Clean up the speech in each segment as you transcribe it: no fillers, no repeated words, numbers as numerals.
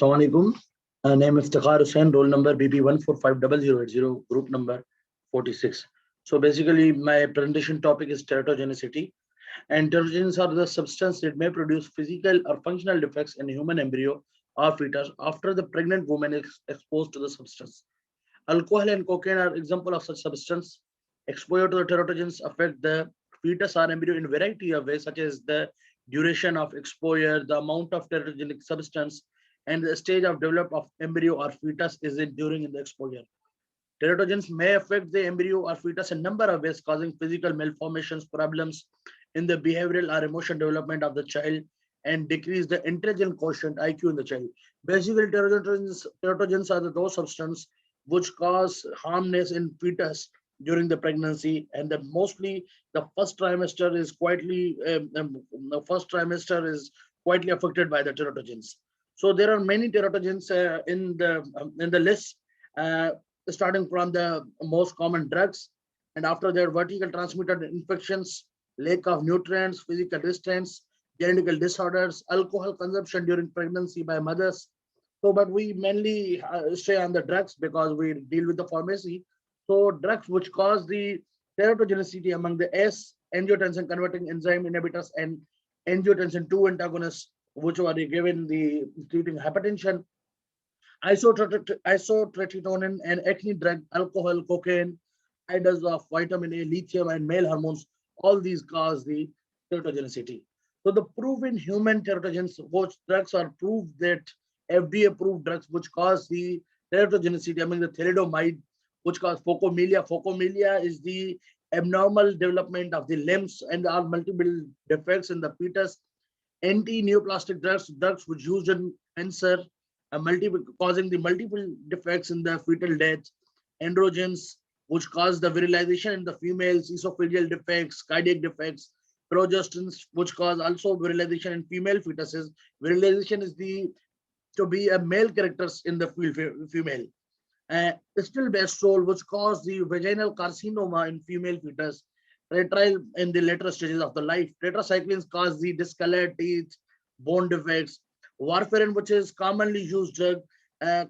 Assalamualaikum. Name Iftikhar Hussain, roll number BB1450080, group number 46. So basically, my presentation topic is teratogenicity. And teratogens are the substance that may produce physical or functional defects in human embryo or fetus after the pregnant woman is exposed to the substance. Alcohol and cocaine are example of such substance. Exposure to the teratogens affect the fetus or embryo in variety of ways, such as the duration of exposure, the amount of teratogenic substance, and the stage of development of embryo or fetus is it during the exposure. Teratogens may affect the embryo or fetus in a number of ways, causing physical malformations, problems in the behavioral or emotional development of the child, and decrease the intelligence quotient (IQ) in the child. Basically, teratogens are those substances which cause harmness in fetus during the pregnancy, and mostly the first trimester is quietly affected by the teratogens. So there are many teratogens in the list. Starting from the most common drugs, and after that, vertical transmitted infections, lack of nutrients, physical restraints, genetic disorders, alcohol consumption during pregnancy by mothers. So, but we mainly stay on the drugs because we deal with the pharmacy. So, drugs which cause the teratogenicity among the angiotensin converting enzyme inhibitors and angiotensin 2 antagonists, which were given the treating hypertension, isotretinoin and acne drug, alcohol, cocaine, iodines of vitamin A, lithium, and male hormones. All these cause the teratogenicity. So the proven human teratogens, which drugs are proved that FDA-approved drugs which cause the teratogenicity, I mean the thalidomide, which cause phocomelia. Phocomelia is the abnormal development of the limbs and are multiple defects in the fetus. Anti-neoplastic drugs which used in cancer, causing the multiple defects in the fetal death. Androgens, which cause the virilization in the females, esophageal defects, cardiac defects. Progestins, which cause also virilization in female fetuses. Virilization is to be a male characters in the female. Estilbestrol, which cause the vaginal carcinoma in female fetus. Retrial in the later stages of the life. Tetracyclines cause the discolored teeth, bone defects. Warfarin, which is commonly used drug,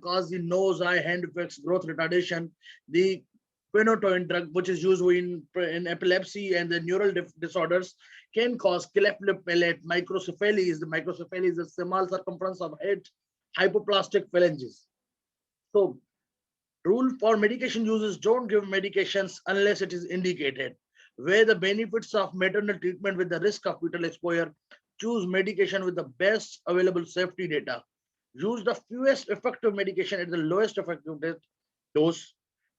cause the nose, eye, hand defects, growth retardation. The phenytoin drug, which is used in epilepsy and the neural disorders, can cause cleft lip palate. Microcephaly is the small circumference of head, hypoplastic phalanges. So, rule for medication uses: don't give medications unless it is indicated. Weigh the benefits of maternal treatment with the risk of fetal exposure. Choose medication with the best available safety data. Use the fewest effective medication at the lowest effective dose.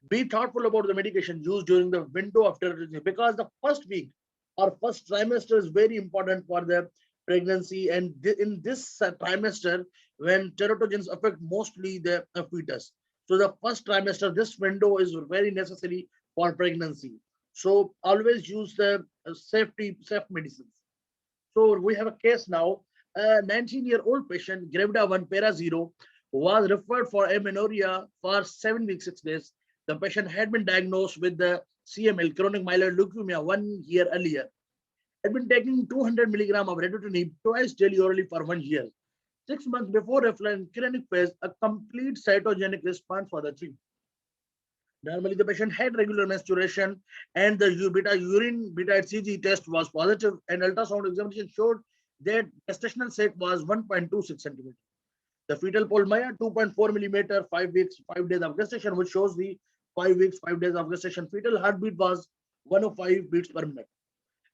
Be thoughtful about the medication used during the window of teratogenicity, because the first week or first trimester is very important for the pregnancy, and in this trimester when teratogens affect mostly the fetus. So the first trimester, this window is very necessary for pregnancy. So always use the safe medicines. So we have a case now. A 19-year-old patient, Gravida 1 para 0, was referred for amenorrhea for 7 weeks, 6 days. The patient had been diagnosed with the CML, chronic myeloid leukemia, 1 year earlier. Had been taking 200 milligram of redotinib twice daily orally for 1 year. 6 months before referral clinic phase, a complete cytogenic response for the treatment. Normally, the patient had regular menstruation, and the urine beta HCG test was positive, and ultrasound examination showed that gestational sac was 1.26 centimeter. The fetal pole Maya 2.4 millimeter, 5 weeks, 5 days of gestation, which shows the 5 weeks, 5 days of gestation. Fetal heartbeat was 105 beats per minute.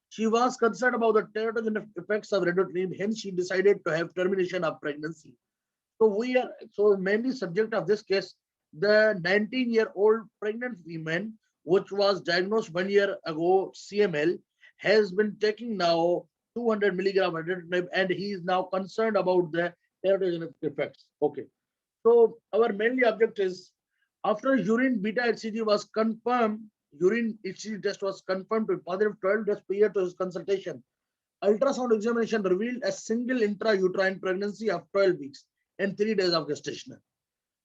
She was concerned about the teratogenic effects of redotinib, hence she decided to have termination of pregnancy. So mainly subject of this case, the 19-year-old pregnant woman, which was diagnosed 1 year ago CML, has been taking now 200 milligram redotinib, and he is now concerned about the teratogenic effects. Okay. So our mainly object is, after urine beta HCG was confirmed, urine HCG test was confirmed to be positive 12 days prior to his consultation. Ultrasound examination revealed a single intrauterine pregnancy of 12 weeks and 3 days of gestation.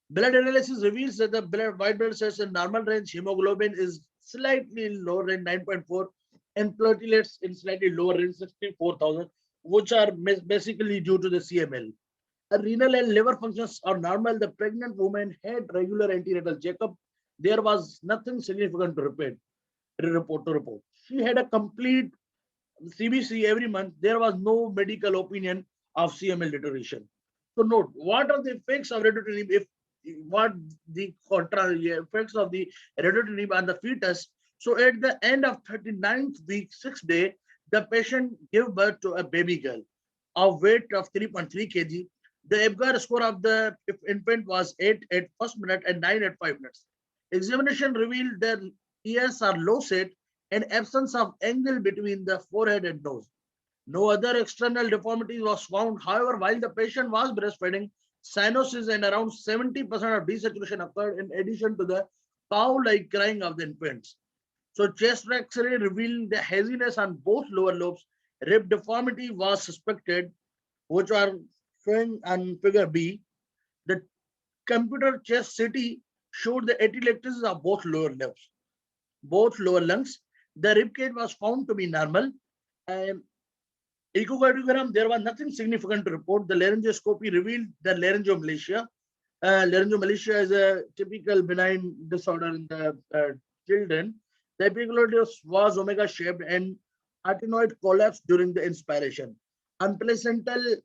Blood analysis reveals that the white blood cells in normal range, hemoglobin is slightly lower than 9.4, and platelets in slightly lower range 64,000, which are basically due to the CML. renal and liver functions are normal. The pregnant woman had regular antenatal checkup. There was nothing significant to report. She had a complete CBC every month. There was no medical opinion of CML deterioration. So note, what are the effects of hereditary if what the effects of the hereditary on the fetus. So at the end of 39th week, 6th day, the patient gave birth to a baby girl of weight of 3.3 kg. The Apgar score of the infant was 8 at first minute and 9 at 5 minutes. Examination revealed that ears are low set and absence of angle between the forehead and nose. No other external deformity was found. However, while the patient was breastfeeding, cyanosis and around 70% of desaturation occurred in addition to the cow-like crying of the infants. So chest X-ray revealed the haziness on both lower lobes. Rib deformity was suspected, which are shown on figure B. The computer chest CT showed the atelectasis of both lower lungs. The rib cage was found to be normal. Um, Echocardiogram, there was nothing significant to report. The laryngoscopy revealed the laryngomalacia. Laryngomalacia is a typical benign disorder in the children. The epiglottis was omega shaped and arytenoid collapsed during the inspiration. On placental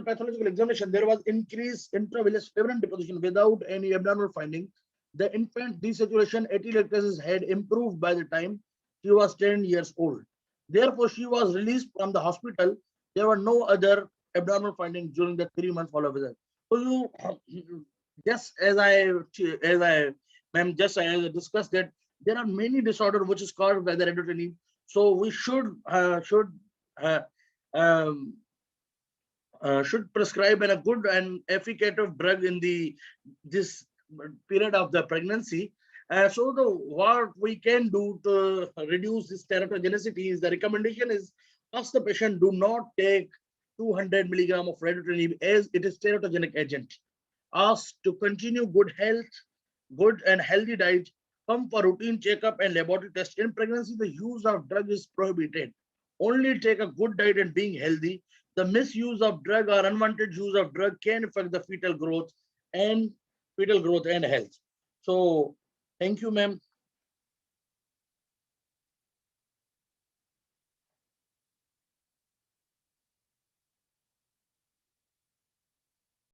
pathological examination, there was increased intravillous fibrin deposition without any abnormal finding. The infant desaturation atelectasis had improved by the time she was 10 years old. Therefore, she was released from the hospital. There were no other abnormal findings during the 3 month follow-up visit. So you, just ma'am, just as I discussed that there are many disorders which is caused by the hereditary. So we uh, um, should prescribe a good and efficacious drug in the this period of the pregnancy. So the what we can do to reduce this teratogenicity is the recommendation is ask the patient do not take 200 milligram of hereditary as it is teratogenic agent. Ask to continue good and healthy diet. Come for routine checkup and laboratory test. In pregnancy, the use of drug is prohibited. Only take a good diet and being healthy. The misuse of drug or unwanted use of drug can affect the and fetal growth and health. So thank you, ma'am.